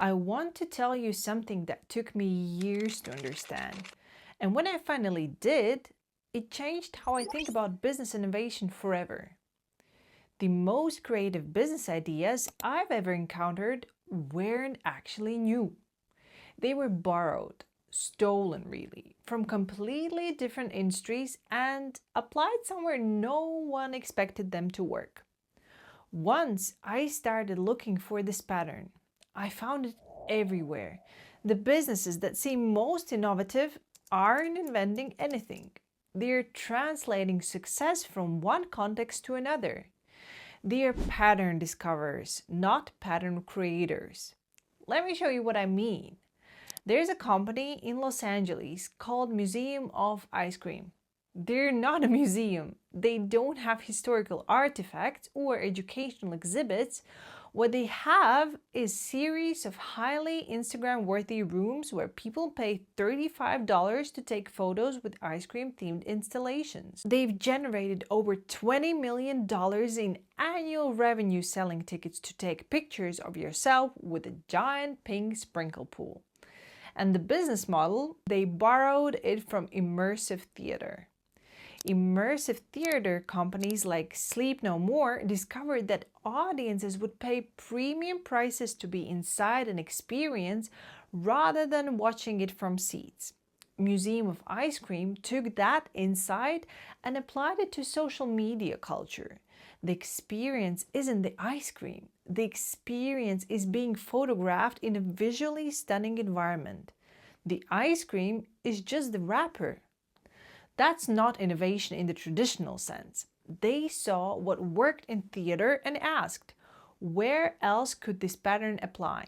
I want to tell you something that took me years to understand. And when I finally did, it changed how I think about business innovation forever. The most creative business ideas I've ever encountered weren't actually new. They were borrowed, stolen really, from completely different industries and applied somewhere no one expected them to work. Once I started looking for this pattern, I found it everywhere. The businesses that seem most innovative aren't inventing anything. They're translating success from one context to another. They're pattern discoverers, not pattern creators. Let me show you what I mean. There's a company in Los Angeles called Museum of Ice Cream. They're not a museum. They don't have historical artifacts or educational exhibits. What they have is a series of highly Instagram-worthy rooms where people pay $35 to take photos with ice cream-themed installations. They've generated over $20 million in annual revenue selling tickets to take pictures of yourself with a giant pink sprinkle pool. And the business model, they borrowed it from immersive theater. Immersive theater companies like Sleep No More discovered that audiences would pay premium prices to be inside an experience rather than watching it from seats. Museum of Ice Cream took that insight and applied it to social media culture. The experience isn't the ice cream. The experience is being photographed in a visually stunning environment. The ice cream is just the wrapper. That's not innovation in the traditional sense. They saw what worked in theater and asked, where else could this pattern apply?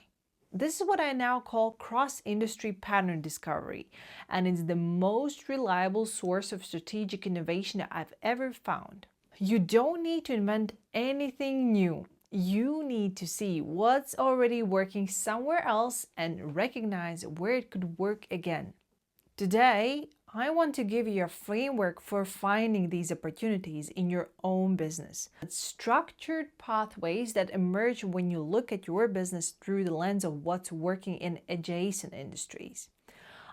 This is what I now call cross-industry pattern discovery, and it's the most reliable source of strategic innovation I've ever found. You don't need to invent anything new. You need to see what's already working somewhere else and recognize where it could work again. Today, I want to give you a framework for finding these opportunities in your own business. Structured pathways that emerge when you look at your business through the lens of what's working in adjacent industries.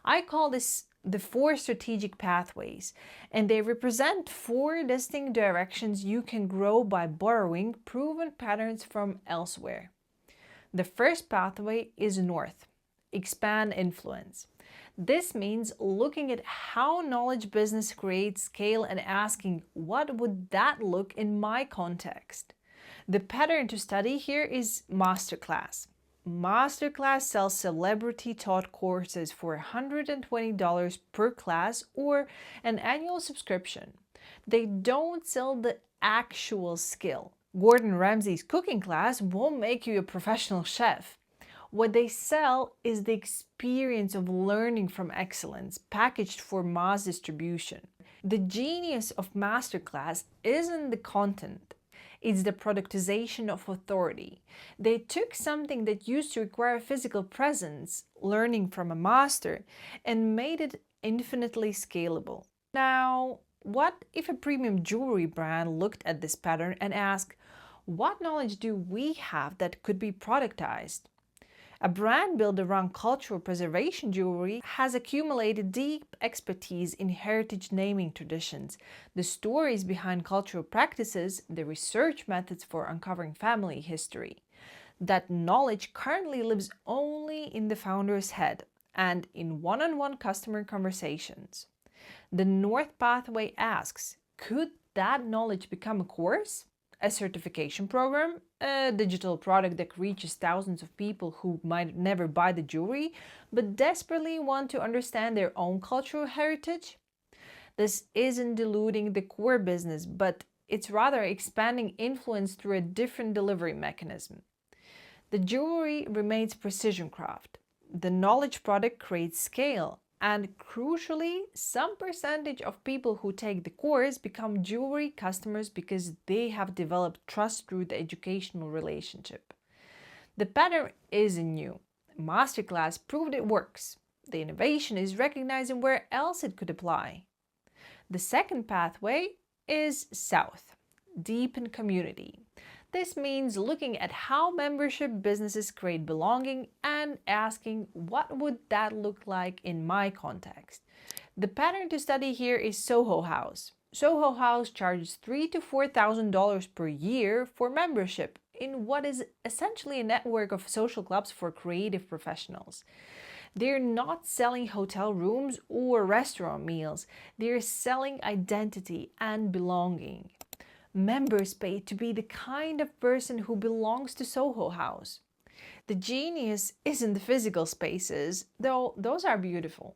I call this the 4 strategic pathways, and they represent 4 distinct directions you can grow by borrowing proven patterns from elsewhere. The first pathway is north, expand influence. This means looking at how knowledge business creates scale and asking, what would that look in my context? The pattern to study here is Masterclass. Masterclass sells celebrity-taught courses for $120 per class or an annual subscription. They don't sell the actual skill. Gordon Ramsay's cooking class won't make you a professional chef. What they sell is the experience of learning from excellence, packaged for mass distribution. The genius of Masterclass isn't the content, it's the productization of authority. They took something that used to require physical presence, learning from a master, and made it infinitely scalable. Now, what if a premium jewelry brand looked at this pattern and asked, what knowledge do we have that could be productized? A brand built around cultural preservation jewelry has accumulated deep expertise in heritage naming traditions, the stories behind cultural practices, the research methods for uncovering family history. That knowledge currently lives only in the founder's head and in one-on-one customer conversations. The North Pathway asks, could that knowledge become a course? A certification program, a digital product that reaches thousands of people who might never buy the jewelry, but desperately want to understand their own cultural heritage? This isn't diluting the core business, but it's rather expanding influence through a different delivery mechanism. The jewelry remains precision craft. The knowledge product creates scale. And crucially, some percentage of people who take the course become jewelry customers because they have developed trust through the educational relationship. The pattern isn't new. Masterclass proved it works. The innovation is recognizing where else it could apply. The second pathway is south, deepen community. This means looking at how membership businesses create belonging and asking, what would that look like in my context? The pattern to study here is Soho House. Soho House charges $3,000 to $4,000 per year for membership in what is essentially a network of social clubs for creative professionals. They're not selling hotel rooms or restaurant meals, they're selling identity and belonging. Members pay to be the kind of person who belongs to Soho House. The genius isn't the physical spaces, though those are beautiful.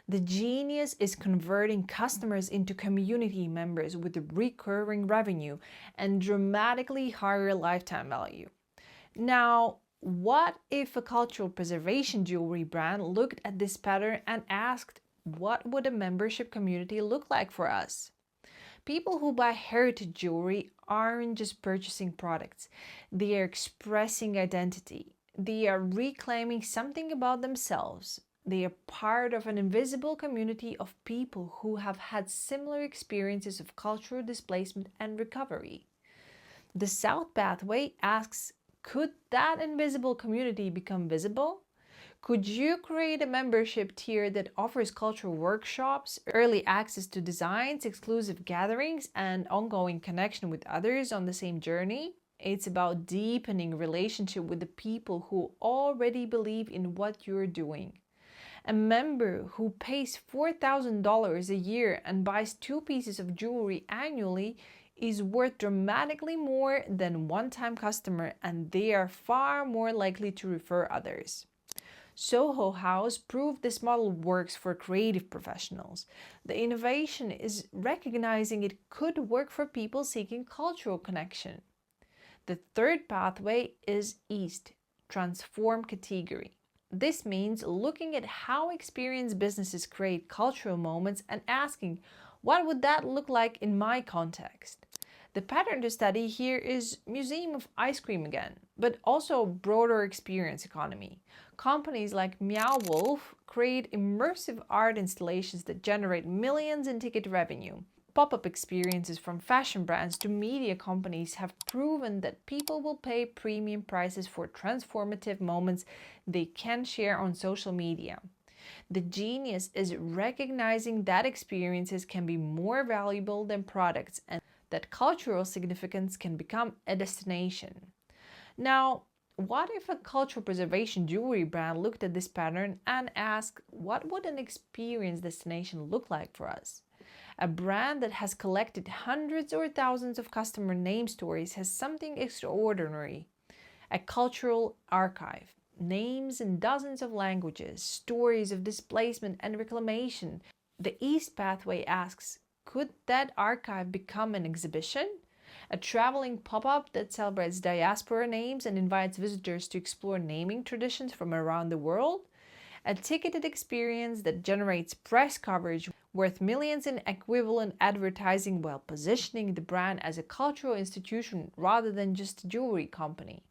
The genius is converting customers into community members with recurring revenue and dramatically higher lifetime value. Now, what if a cultural preservation jewelry brand looked at this pattern and asked, what would a membership community look like for us? People who buy heritage jewelry aren't just purchasing products, they are expressing identity. They are reclaiming something about themselves. They are part of an invisible community of people who have had similar experiences of cultural displacement and recovery. The South Pathway asks, could that invisible community become visible? Could you create a membership tier that offers cultural workshops, early access to designs, exclusive gatherings, and ongoing connection with others on the same journey? It's about deepening relationship with the people who already believe in what you're doing. A member who pays $4,000 a year and buys 2 pieces of jewelry annually is worth dramatically more than one-time customer, and they are far more likely to refer others. Soho House proved this model works for creative professionals. The innovation is recognizing it could work for people seeking cultural connection. The third pathway is East, transform category. This means looking at how experienced businesses create cultural moments and asking, what would that look like in my context? The pattern to study here is Museum of Ice Cream again, but also broader experience economy. Companies like Meow Wolf create immersive art installations that generate millions in ticket revenue. Pop-up experiences from fashion brands to media companies have proven that people will pay premium prices for transformative moments they can share on social media. The genius is recognizing that experiences can be more valuable than products and that cultural significance can become a destination. Now, what if a cultural preservation jewelry brand looked at this pattern and asked, what would an experience destination look like for us? A brand that has collected hundreds or thousands of customer name stories has something extraordinary. A cultural archive, names in dozens of languages, stories of displacement and reclamation. The East Pathway asks, could that archive become an exhibition? A traveling pop-up that celebrates diaspora names and invites visitors to explore naming traditions from around the world? A ticketed experience that generates press coverage worth millions in equivalent advertising while positioning the brand as a cultural institution rather than just a jewelry company.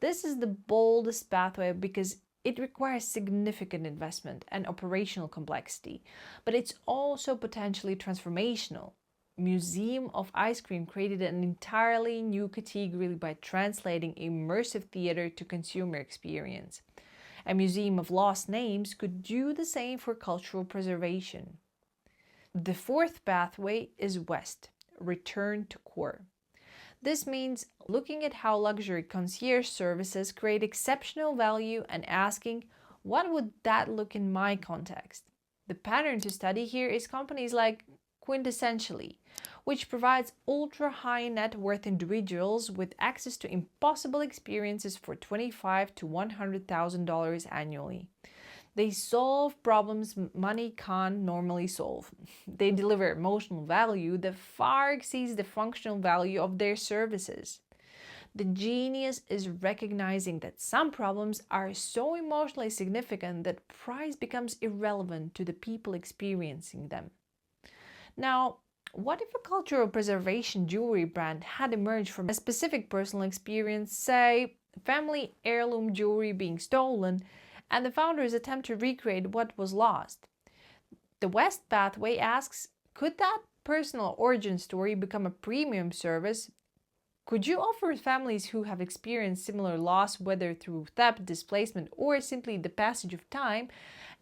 This is the boldest pathway because it requires significant investment and operational complexity, but it's also potentially transformational. Museum of Ice Cream created an entirely new category by translating immersive theater to consumer experience. A Museum of Lost Names could do the same for cultural preservation. The fourth pathway is West, return to core. This means looking at how luxury concierge services create exceptional value and asking, what would that look in my context? The pattern to study here is companies like Quintessentially, which provides ultra-high net worth individuals with access to impossible experiences for $25,000 to $100,000 annually. They solve problems money can't normally solve. They deliver emotional value that far exceeds the functional value of their services. The genius is recognizing that some problems are so emotionally significant that price becomes irrelevant to the people experiencing them. Now, what if a cultural preservation jewelry brand had emerged from a specific personal experience, say family heirloom jewelry being stolen, and the founders attempt to recreate what was lost? The West Pathway asks, could that personal origin story become a premium service? Could you offer families who have experienced similar loss, whether through theft, displacement, or simply the passage of time,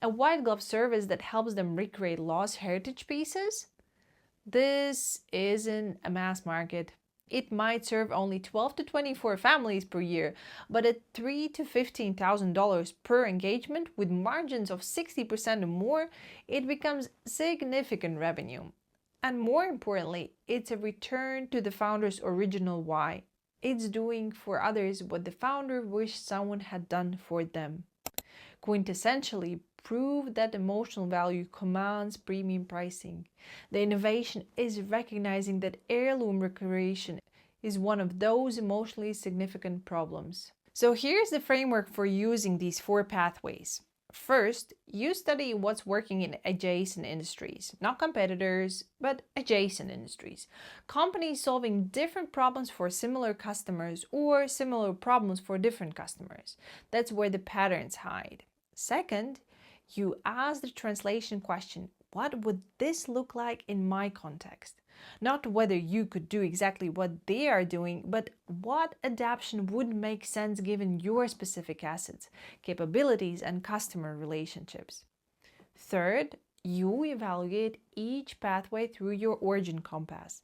a white glove service that helps them recreate lost heritage pieces? This isn't a mass market. It might serve only 12 to 24 families per year, but at $3,000 to $15,000 per engagement with margins of 60% or more, it becomes significant revenue. And more importantly, it's a return to the founder's original why. It's doing for others what the founder wished someone had done for them. Quintessentially, prove that emotional value commands premium pricing. The innovation is recognizing that heirloom recreation is one of those emotionally significant problems. So here's the framework for using these 4 pathways. First, you study what's working in adjacent industries, not competitors, but adjacent industries. Companies solving different problems for similar customers or similar problems for different customers. That's where the patterns hide. Second, you ask the translation question, what would this look like in my context? Not whether you could do exactly what they are doing, but what adaptation would make sense given your specific assets, capabilities, and customer relationships. Third, you evaluate each pathway through your origin compass.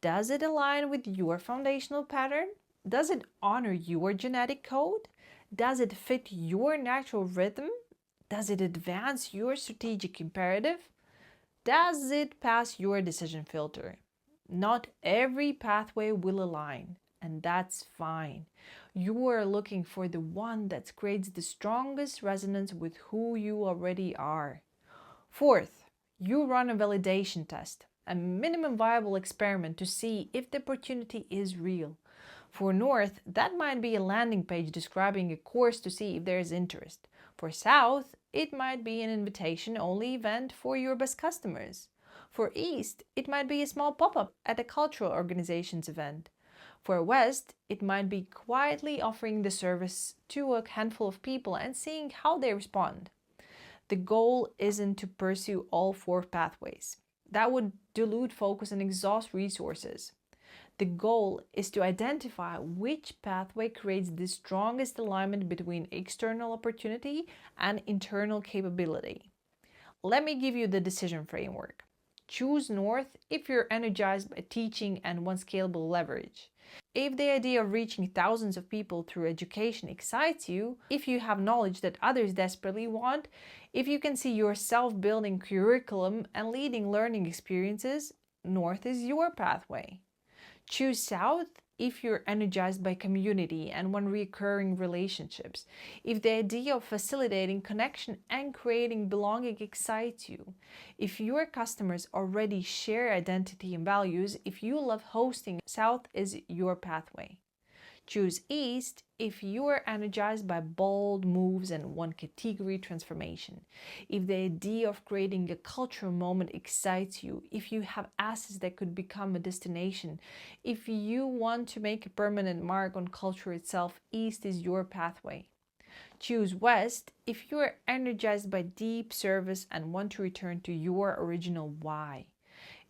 Does it align with your foundational pattern? Does it honor your genetic code? Does it fit your natural rhythm? Does it advance your strategic imperative? Does it pass your decision filter? Not every pathway will align, and that's fine. You are looking for the one that creates the strongest resonance with who you already are. Fourth, you run a validation test, a minimum viable experiment to see if the opportunity is real. For North, that might be a landing page describing a course to see if there is interest. For South, it might be an invitation-only event for your best customers. For East, it might be a small pop-up at a cultural organization's event. For West, it might be quietly offering the service to a handful of people and seeing how they respond. The goal isn't to pursue all 4 pathways. That would dilute focus and exhaust resources. The goal is to identify which pathway creates the strongest alignment between external opportunity and internal capability. Let me give you the decision framework. Choose North if you're energized by teaching and want scalable leverage. If the idea of reaching thousands of people through education excites you, if you have knowledge that others desperately want, if you can see yourself building curriculum and leading learning experiences, North is your pathway. Choose South if you're energized by community and want recurring relationships. If the idea of facilitating connection and creating belonging excites you. If your customers already share identity and values, if you love hosting, South is your pathway. Choose East if you are energized by bold moves and want category transformation. If the idea of creating a cultural moment excites you, if you have assets that could become a destination, if you want to make a permanent mark on culture itself, East is your pathway. Choose West if you are energized by deep service and want to return to your original why.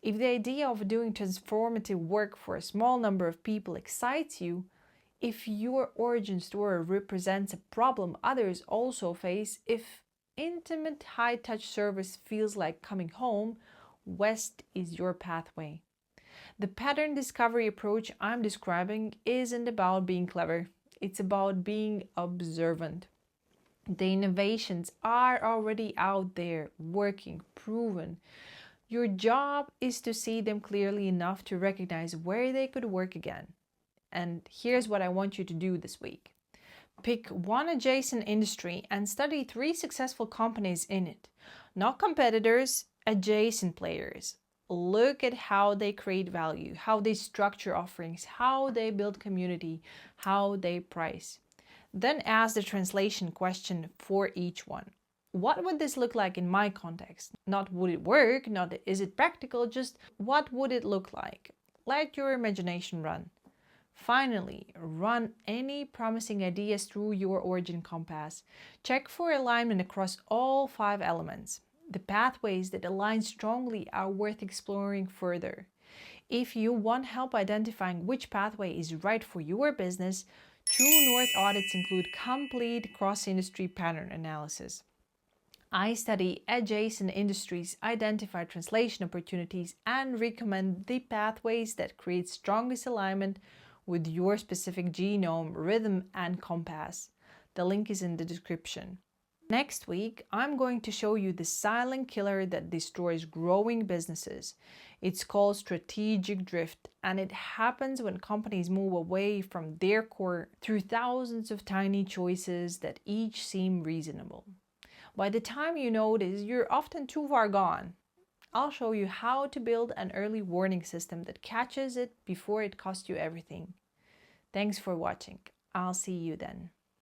If the idea of doing transformative work for a small number of people excites you, if your origin story represents a problem others also face, if intimate high-touch service feels like coming home, West is your pathway. The pattern discovery approach I'm describing isn't about being clever. It's about being observant. The innovations are already out there, working, proven. Your job is to see them clearly enough to recognize where they could work again. And here's what I want you to do this week. Pick one adjacent industry and study 3 successful companies in it. Not competitors, adjacent players. Look at how they create value, how they structure offerings, how they build community, how they price. Then ask the translation question for each one. What would this look like in my context? Not would it work, not is it practical, just what would it look like? Let your imagination run. Finally, run any promising ideas through your origin compass. Check for alignment across all 5 elements. The pathways that align strongly are worth exploring further. If you want help identifying which pathway is right for your business, True North audits include complete cross-industry pattern analysis. I study adjacent industries, identify translation opportunities, and recommend the pathways that create strongest alignment with your specific genome, rhythm, and compass. The link is in the description. Next week, I'm going to show you the silent killer that destroys growing businesses. It's called strategic drift, and it happens when companies move away from their core through thousands of tiny choices that each seem reasonable. By the time you notice, you're often too far gone. I'll show you how to build an early warning system that catches it before it costs you everything. Thanks for watching. I'll see you then.